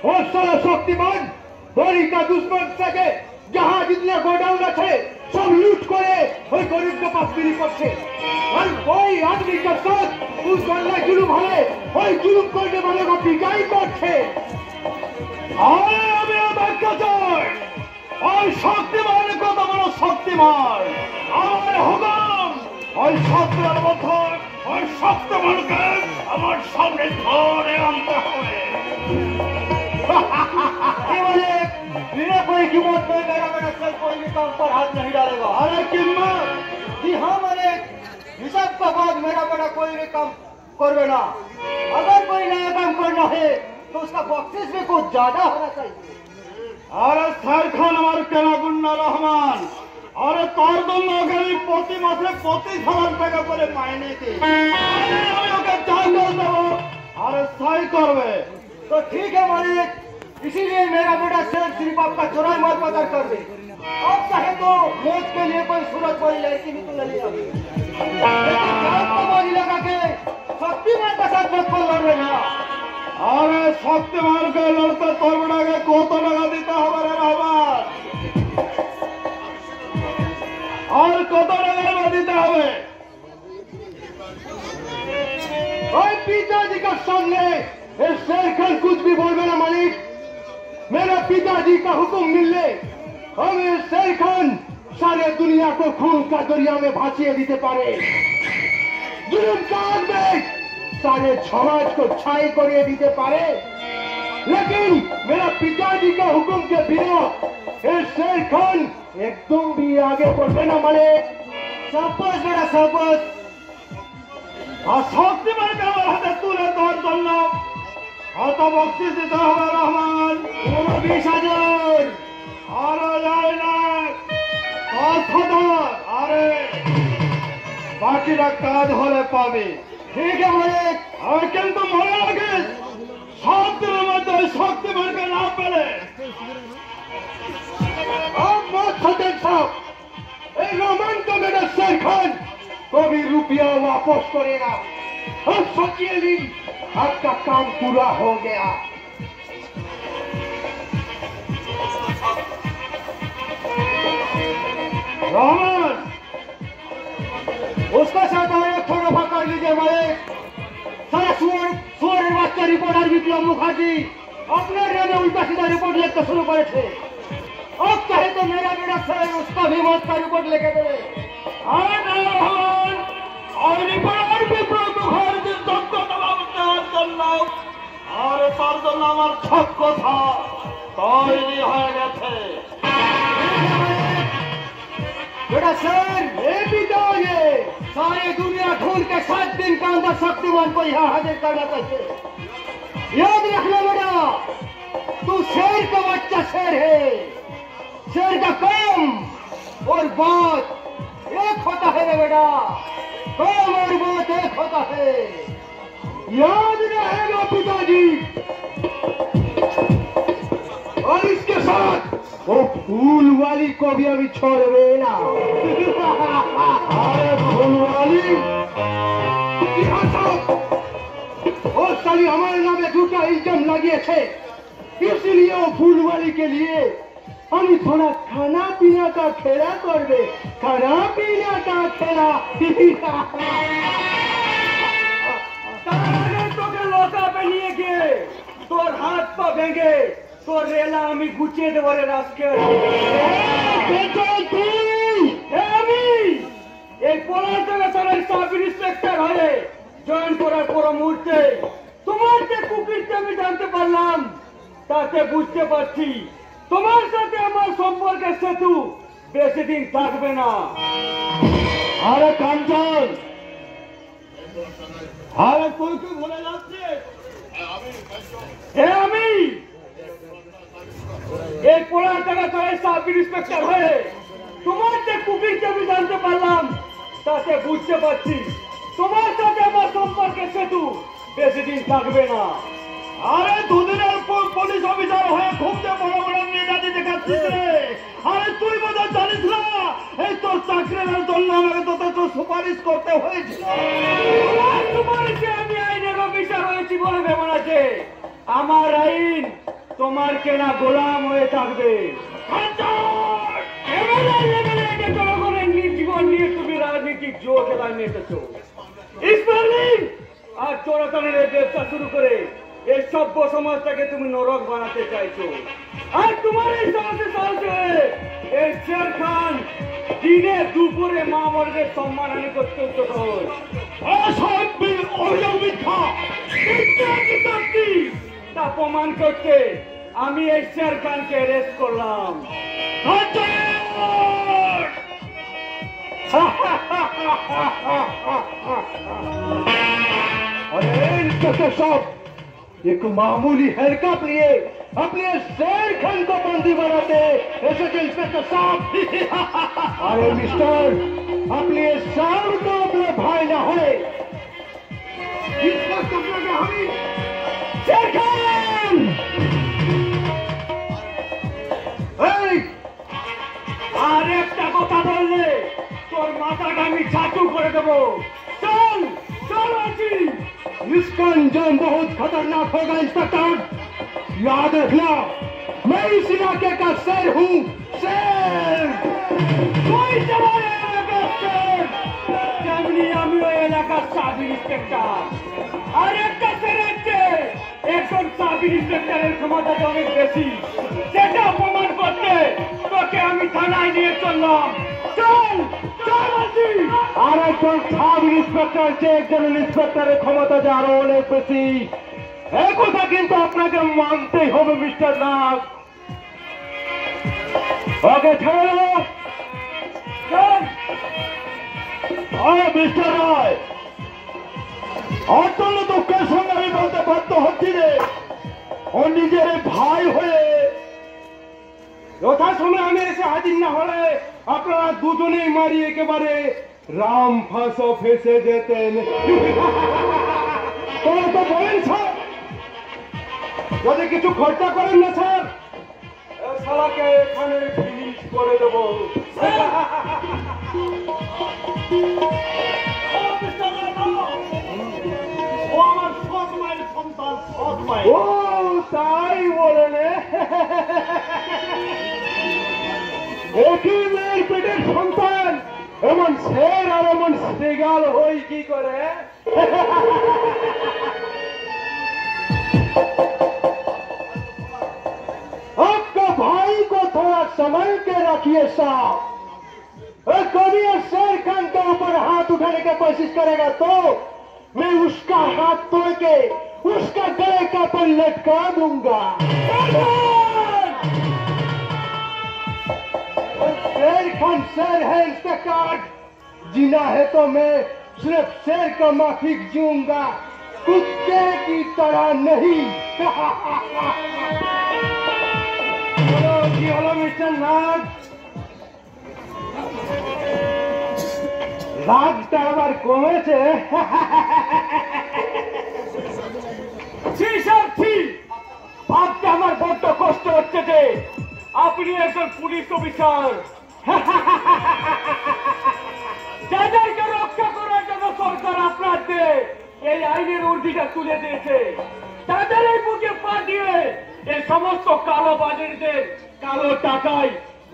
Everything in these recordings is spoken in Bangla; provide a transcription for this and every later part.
और सारा शक्तिमान बड़ी का दुश्मन सके जहां जितने गोडाउन थे सब लूट करे और गरीब के पास बिक्री करते और कोई आदमी के साथ उस गन्ना जुलूम है और जुलूम करने वाले को पिटाई करते और शक्तिमान को तो बड़ो शक्तिमान हमारे हुकुम और शक्तिमान और शक्तिमान के हमारे सामने धरे आनते हुए बिना कोई कीमत में मेरा बेटा चल कोई भी काम पर हाथ नहीं डालेगा। अरे कीमत जी हाँ मालिक हिसाब का बाद मेरा बेटा कोई भी काम करवे ना। अगर कोई नया काम करना है तो उसका बख्शिश भी कुछ ज्यादा होना चाहिए। अरे सर खान हमारे केना गुन्ना रहमान अरे तार दोनों गरीब पोती मात्रे 25,000 টাকা করে मायने के अरे सही करवे तो ठीक है मालिक इसीलिए मेरा बेटा सिर्फ आपका चुराई मत पकड़ कर दे। अब चाहे तो मौत के लिए कोई सूरत वाली लड़की भी तो ले लिया लगा के शक्तिमान का साथ मत पर लड़ रहे हैं। अरे शक्तिमान के लड़ते तोड़ बड़ा के को तो लगा देता हमारे रहमान और को तो लगा देता हमें और पिताजी का सामने शेर खान कुछ भी बोल मेरा मालिक मेरे पिताजी का हुक्म मिलने हमें शेर खान सारे दुनिया को खून का दरिया में भासिए देते पारे जुल्म का आग में सारे समाज को छाई करिए देते पारे लेकिन मेरा पिताजी का हुक्म के बिना शेर खान एकदम भी आगे बढ़े ना माने सापस बड़ा सापस शक्तिमान का हाथे तुले तोर जन्म हत बख्शिश दिते হবে রহমান 20,000 আরো যায় না আরে বাকিটা কাজ হলে পাবে ঠিক আছে মালিক আর কিন্তু মনে রাখিস 7 দিনের মধ্যে শক্তিমানকে না পেলে रहमान का बेटा शेर खान कभी रुपया वापस करेगा और सोचिए आपका काम पूरा हो गया। रहमान उसका साथ एक थोड़ा कर लीजिए मालिक सारा सुअर बच्चा रिपोर्टर विप्लव मुखर्जी अपने रेडियो उल्टा सीधा रिपोर्ट लिखते शुरू करे थे। अब चाहे तो मेरा बेटा सर उसका भी मौत का रिपोर्ट लेके दे और रिपोर्टर विप्लव मुखर्जी सबको दबावते और তার জন্য আমার সব কথা তৈরি হয়ে গেছে। बेटा सर ये भी जाओगे सारी दुनिया ढूंढ के 7 दिन के अंदर शक्तिमान को यहाँ हाजिर करना चाहिए। याद रखना बेटा तू शेर का बच्चा शेर है शेर का काम और बात एक होता है बेटा काम और बात एक होता है याद रहेगा पिताजी। और इसके साथ वो फूल वाली को भी अभी छोड़ देना। अरे फूल वाली और साली हमारे नामे झूठा इल्जाम लगे थे इसलिए वो फूल वाली के लिए हम थोड़ा खाना पीना का खेला कर दे खाना पीना का खेला तो के लोका पे लिए के तोर हाथ पा भेंगे तो रेला हमें गुचे दे वाले रास्के एक पोलार जगह सारा सब इंस्पेक्टर है জয়েন করার পর মুহূর্তে তোমার যে কুকিরকে আমি জানতে পারলাম তাতে বুঝতে পারছি তোমার সাথে আমার সম্পর্কের সেতু বেশি দিন থাকবে না। আরে কাঞ্চন আরে তুই কি ভুলে যাচ্ছিস আমি এই পোলার জায়গা করে সাব ইন্সপেক্টর হয়ে তোমার যে কুকিরকে আমি জানতে পারলাম তাতে বুঝতে পারছি তোমার সাথে আমার সম্পর্কের সেতু বেশি দিন থাকবে না। আরে দুদিনের পুলিশ অফিসার হয়ে খুব যে বড় বড় মেজাজি দেখাচ্ছিস রে আরে তুই বোধহয় জানিস না এই তোর চাকরির জন্য আমাকে তো সুপারিশ করতে হয়েছিল। সুপারিশে আমি আইনের অফিসার হয়েছি বলে ভেবে আছে আমার আইন তোমার কেনা গোলাম হয়ে থাকবে। জনগণের জীবন নিয়ে তুমি রাজনীতিক জুয়া খেলা নিয়েছো। আর চোরাচালানের ব্যবসা শুরু করে এই সভ্য সমাজটাকে তুমি নরক বানাতে চাইছো। আর তোমার এই সমাজে সাহায্যে এই শের খান দিনে দুপুরে মা মর্দের সম্মানহানি করতে তা প্রমাণ করতে আমি এই শের খানকে অ্যারেস্ট করলাম। इंस्पेक्टर साहब, एक मामूली हरकत लिए अपने शेर खान को बंदी बनाते ऐसे के इंस्पेक्टर साहब। अरे मिस्टर, अपने साहब को अपने भाई ना होए। शेर खान আর একটা কথা বললে তোর মাথাটা আমি ছাতু করে দেবো। চল চল আছি। इसका अंजाम बहुत खतरनाक होगा इंस्पेक्टर, याद रखना मैं इस इलाके का शेर हूँ, शेर। তুই তোমার এলাকার শের, তেমনি আমিও এলাকার সাব ইন্সপেক্টর। আর একটা শেরের চেয়ে একজন সাব ইন্সপেক্টরের ক্ষমতাটা অনেক বেশি। সেটা প্রমাণ করতে তোকে আমি থানায় নিয়ে চললাম। চল চল আছি। আর একজন সাব ইন্সপেক্টর চেয়ে একজন ইন্সপেক্টরের ক্ষমতা যে আরো অনেক বেশি, এই কথা কিন্তু আপনাকে মানতেই হবে মিস্টার নাগ। ওকে ছেড়ে দেবো। মিস্টার রায়, অত্যন্ত দুঃখের সঙ্গে আমি বলতে বাধ্য হচ্ছি যে ও নিজের ভাই হয়ে যথাসময়ে আমি এসে হাজির না হলে আপনারা দুজনেই মারি একেবারে রাম ফাঁসো ফেসে যেতেন। তোরা তো বলেন স্যার, যদি কিছু খরচা করেন না স্যার, শালাকে এখানে ফিনিশ করে দেবো। ও আমার সৎ মায়ের সন্তান, সৎ মায়ের। ও তাই বলেন? একই মেয়ের পেটের সন্তান এমন শের আর এমন শ্রীগাল হই কি করে? आपका भाई को थोड़ा संभल के रखिए साहब। कभी शेर खान के ऊपर हाथ उठाने की कोशिश करेगा तो मैं उसका हाथ तोड़ के उसका गले का पर लटका दूंगा। शेर खान शेर है इंस्पेक्टर, जीना है तो मैं सिर्फ शेर का माफिक जीऊंगा, कुत्ते की तरह नहीं। কি হলো মিস্টার নাগ? রাগটা আবার কমেছে? ভাবতে আমার বড্ড কষ্ট হচ্ছে যে আপনি একজন পুলিশ অফিসার। যাদেরকে রক্ষা করার জন্য সরকার আপনাদের এই আইনের উর্দিটা তুলে দিয়েছে, তাদের এই বুকে পা দিয়ে এই সমস্ত কালো বাজারিদের কালো টাকায়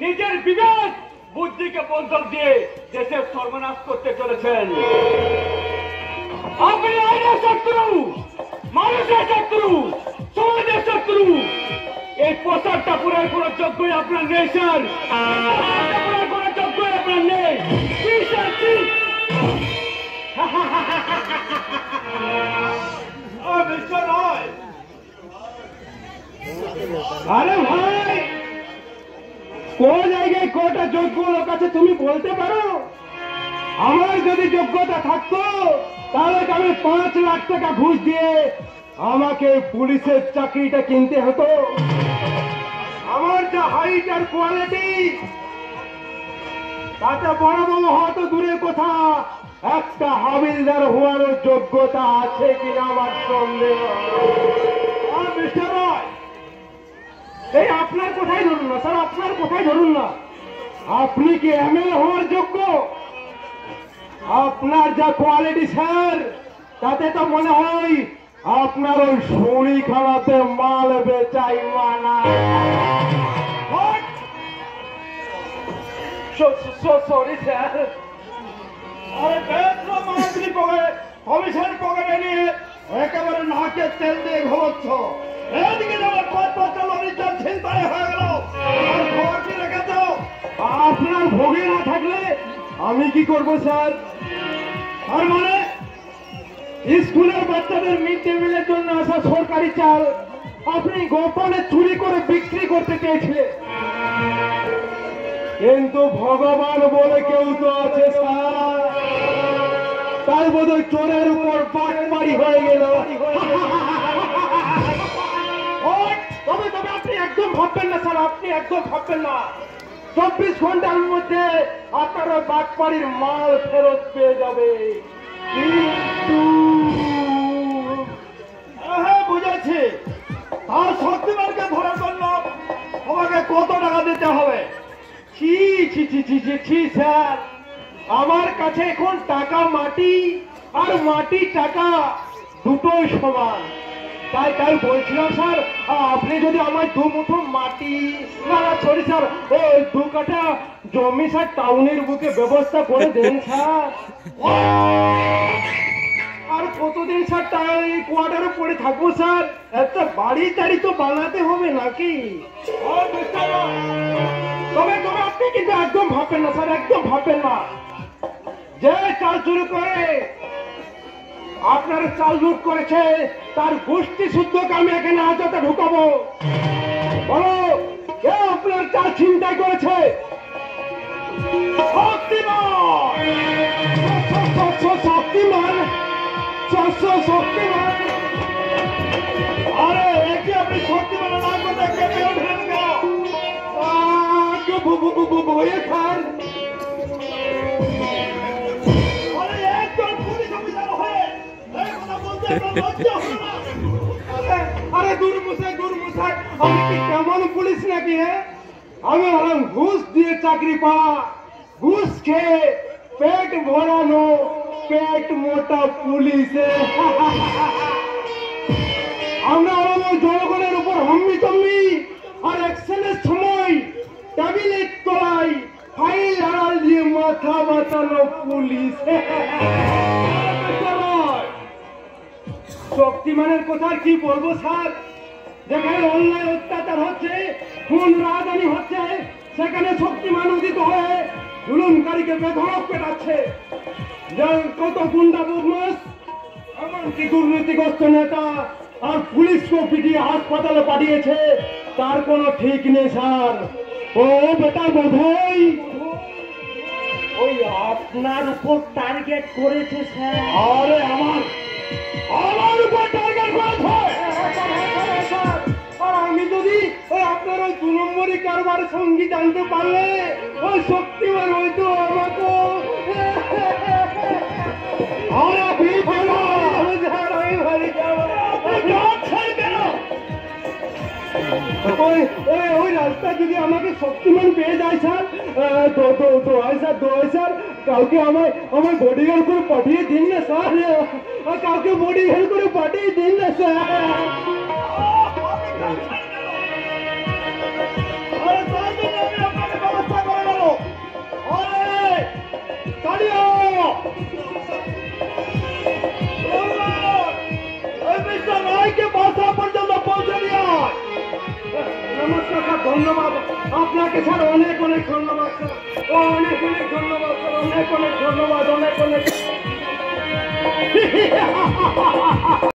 নিজের বিবেক বুদ্ধিকে বন্ধক দিয়ে দেশের সর্বনাশ করতে চলেছেন। আপনি আইনের শত্রু, মানুষের শত্রু, সমাজের শত্রু। এই পোশাকটা পুরার কোন যোগ্যই আপনার নেই স্যার, কোন যোগ্যই আপনার নেই। আরে ভাই, কোন জায়গায় কটা যোগ্য লোক আছে তুমি বলতে পারো? আমার যদি যোগ্যতা থাকতো তাহলে আমি 5 লাখ টাকা ঘুষ দিয়ে আমাকে পুলিশের চাকরিটা কিনতে হতো। আমার যা হাইট আর কোয়ালিটি, তাতে বড় বড় হওয়া তো দূরের কথা, একটা হাবিলদার হওয়ারও যোগ্যতা আছে কিনা আমার সন্দেহ। মিস্টার রয়, এই আপনার কোথায় ধরুন না স্যার, আপনার কোথায় ধরুন না, আপনি কি এমএলএ হওয়ার যোগ্য? আপনার যা কোয়ালিটি স্যার, তাতে তো মনে হয় আপনার ওই শনি খানাতে মাল বেচাই মানা। Sorry sir. আরে বেত্র মান্ত্রী কমিশন পকেটে নিয়ে একেবারে নাকে তেল দিয়ে ঘুমোচ্ছ। এদিকে আমার 5 বছর লরিচার ছিনতাই হয়ে গেল, আর খবর কি রেখেছ? আপনার ভোগে না থাকলে আমি কি করব স্যার? আর মানে স্কুলের বাচ্চাদের মিড ডে মিলের জন্য আসা সরকারি চাল আপনি গোপনে চুরি করে বিক্রি করতে চেয়েছিলেন, কিন্তু ভগবান বলে কেউ তো আছে স্যার, তাই বোধহয় চোরের উপর বাটপাড়ি হয়ে গেল। তবে তবে আপনি একদম ভাববেন না স্যার, আপনি একদম ভাববেন না। 24 ঘন্টার মধ্যে আপনার ওই বাটপাড়ির মাল ফেরত পেয়ে যাবে। কিন্তু হ্যাঁ বুঝেছি, তার শক্তিমানকে ধরার জন্য আমাকে কত টাকা দিতে হবে? ছি ছি ছি ছি ছি ছি স্যার, আমার কাছে এখন টাকা মাটি আর মাটি টাকা দুটোই সমান। তাই তাই বলছিলাম স্যার, আপনি যদি আমার 2 মুঠো মাটি, না সরি স্যার, ওই 2 কাঠা জমি স্যার টাউনের বুকে ব্যবস্থা করে দেন স্যার। আর কতদিন স্যার তাই কোয়ার্টারে পড়ে থাকবো স্যার? একটা বাড়ি টাড়ি তো বানাতে হবে নাকি? তবে তবে আপনি কিন্তু একদম ভাববেন না স্যার, একদম ভাববেন না। যে চাল চুরি করে আপনার চাল লুট করেছে তার গোষ্ঠী শুদ্ধকে আমি এখানে হাজতে ঢুকাবো। বলো কে আপনার চাল ছিনতাই করেছে? শক্তিমান, শক্তিমান। আরে একে আপনি শক্তিমান না করতে কেটে ওঠেন কেন? বইয়ে খান। আরে একজন পুলিশ অফিসার হয়ে এই কথা বলতে আপনার লজ্জা হলো না? আরে দূর মশাই, আমি কি কেমন পুলিশ নাকি? হ্যাঁ, আমি হলাম ঘুষ দিয়ে চাকরি পাওয়া, ঘুষ খেয়ে পেট ভরানো পেট মোটা পুলিশ। আমরা হলাম জনগণের উপর হাম্মি তম্মি, আর অ্যাকশনের সময় টেবিলের তলায় ফাইল আড়াল দিয়ে মাথা বাঁচানো পুলিশ। শক্তিমানের কথা কি বলবো স্যার? যেখানে অন্যায় অত্যাচার হচ্ছে, খুন রাজধানী হচ্ছে, সেখানে শক্তিমান উদিত হয়ে জুলুমকারীকে বেধড়ক পেটাচ্ছে। কত গুন্ডা বদমাস, এমনকি দুর্নীতিগ্রস্ত নেতা আর পুলিশকে পিটিয়ে হাসপাতালে পাঠিয়েছে, তার কোনো ঠিক নেই স্যার। ও বেটা বোধহয় ওই আপনার উপর টার্গেট করেছে স্যার। আরে আমার উপর টার্গেট করেছে? আর আমি যদি ওই আপনার ওই 2 নম্বরই কারবার সঙ্গী জানতে পারলে ওই শক্তিমান হয়তো আমাকে ওই রাস্তা যদি আমাকে শক্তিমান পেয়ে যায় স্যার, স্যার কাউকে আমার বডিগার্ড করে পাঠিয়ে দিন না স্যার, কাউকে বডিগার্ড করে পাঠিয়ে দিন না স্যার। আরে তার জন্য আমি আপনাকে ব্যবস্থা করে দেবো। আরে দাঁড়িয়ে মিস্টার রায়কে বাসা পর্যন্ত পৌঁছে দিয়ে আয়। নমস্কার স্যার, ধন্যবাদ আপনাকে স্যার, অনেক অনেক ধন্যবাদ স্যার, অনেক অনেক ধন্যবাদ স্যার, অনেক অনেক ধন্যবাদ, অনেক অনেক